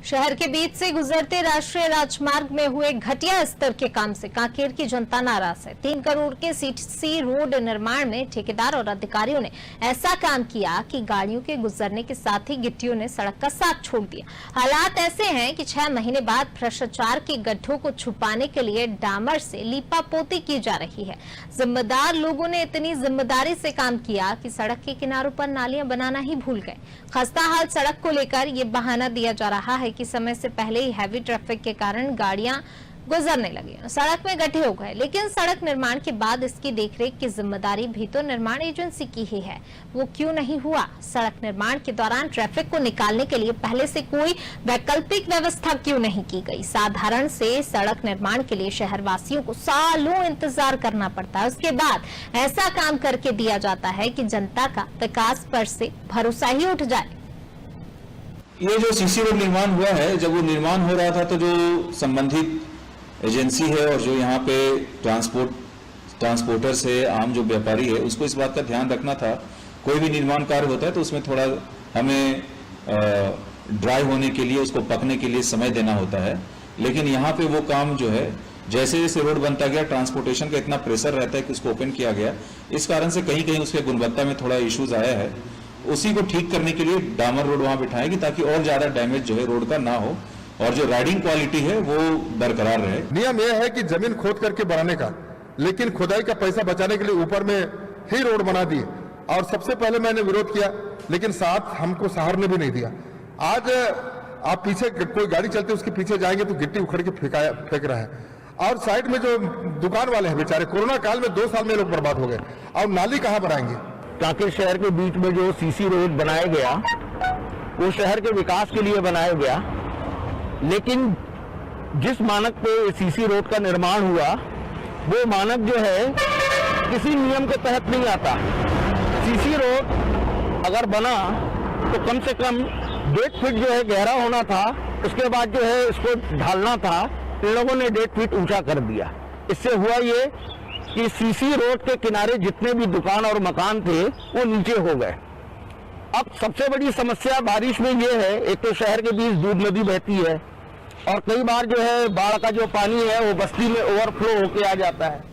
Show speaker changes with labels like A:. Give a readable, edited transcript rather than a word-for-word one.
A: शहर के बीच से गुजरते राष्ट्रीय राजमार्ग में हुए घटिया स्तर के काम से कांकेर की जनता नाराज है। 3 करोड़ के सीसी रोड निर्माण में ठेकेदार और अधिकारियों ने ऐसा काम किया कि गाड़ियों के गुजरने के साथ ही गिट्टियों ने सड़क का साथ छोड़ दिया। हालात ऐसे हैं कि 6 महीने बाद भ्रष्टाचार के गड्ढों को छुपाने के लिए डामर से लीपापोती की जा रही है। जिम्मेदार लोगों ने इतनी जिम्मेदारी से काम किया कि सड़क के किनारों पर नालियां बनाना ही भूल गए। खस्ता हाल सड़क को लेकर ये बहाना दिया जा रहा है कि समय से पहले ही हैवी ट्रैफिक के कारण गाड़ियां गुजरने लगी, सड़क में गड्ढे हो गए। लेकिन सड़क निर्माण के बाद इसकी देखरेख की जिम्मेदारी भी तो निर्माण एजेंसी की ही है, वो क्यों नहीं हुआ? सड़क निर्माण के दौरान ट्रैफिक को निकालने के लिए पहले से कोई वैकल्पिक व्यवस्था क्यों नहीं की गई? साधारण से सड़क निर्माण के लिए शहरवासियों को सालों इंतजार करना पड़ता है, उसके बाद ऐसा काम करके दिया जाता है कि जनता का विकास पर से भरोसा ही उठ जाए।
B: ये जो सीसी रोड निर्माण हुआ है, जब वो निर्माण हो रहा था तो जो संबंधित एजेंसी है और जो यहाँ पे ट्रांसपोर्टर से आम जो व्यापारी है, उसको इस बात का ध्यान रखना था। कोई भी निर्माण कार्य होता है तो उसमें थोड़ा हमें ड्राई होने के लिए, उसको पकने के लिए समय देना होता है। लेकिन यहाँ पे वो काम जो है, जैसे जैसे रोड बनता गया, ट्रांसपोर्टेशन का इतना प्रेशर रहता है कि उसको ओपन किया गया, इस कारण से कहीं कहीं उसके गुणवत्ता में थोड़ा इश्यूज आया है। उसी को ठीक करने के लिए डामर रोड वहां बिठाएंगे ताकि और ज्यादा डैमेज जो है रोड का ना हो और जो राइडिंग क्वालिटी है वो बरकरार रहे।
C: नियम यह है कि जमीन खोद करके बनाने का, लेकिन खुदाई का पैसा बचाने के लिए ऊपर में ही रोड बना दिए और सबसे पहले मैंने विरोध किया, लेकिन साथ हमको सहारने भी नहीं दिया। आज आप पीछे कोई गाड़ी चलती है, उसके पीछे जाएंगे तो गिट्टी उखड़ के फेंक रहा है। और साइड में जो दुकान वाले हैं बेचारे, कोरोना काल में 2 साल में लोग बर्बाद हो गए। और नाली कहाँ बनाएंगे?
D: कांकेर शहर के बीच में जो सीसी रोड बनाया गया वो शहर के विकास के लिए बनाया गया, लेकिन जिस मानक पे सीसी रोड का निर्माण हुआ वो मानक जो है किसी नियम के तहत नहीं आता। सीसी रोड अगर बना तो कम से कम 1.5 फीट जो है गहरा होना था, उसके बाद जो है इसको ढालना था। इन लोगों ने 1.5 फीट ऊंचा कर दिया। इससे हुआ ये कि सीसी रोड के किनारे जितने भी दुकान और मकान थे वो नीचे हो गए। अब सबसे बड़ी समस्या बारिश में ये है, एक तो शहर के बीच दूध नदी बहती है और कई बार जो है बाढ़ का जो पानी है वो बस्ती में ओवरफ्लो होके आ जाता है।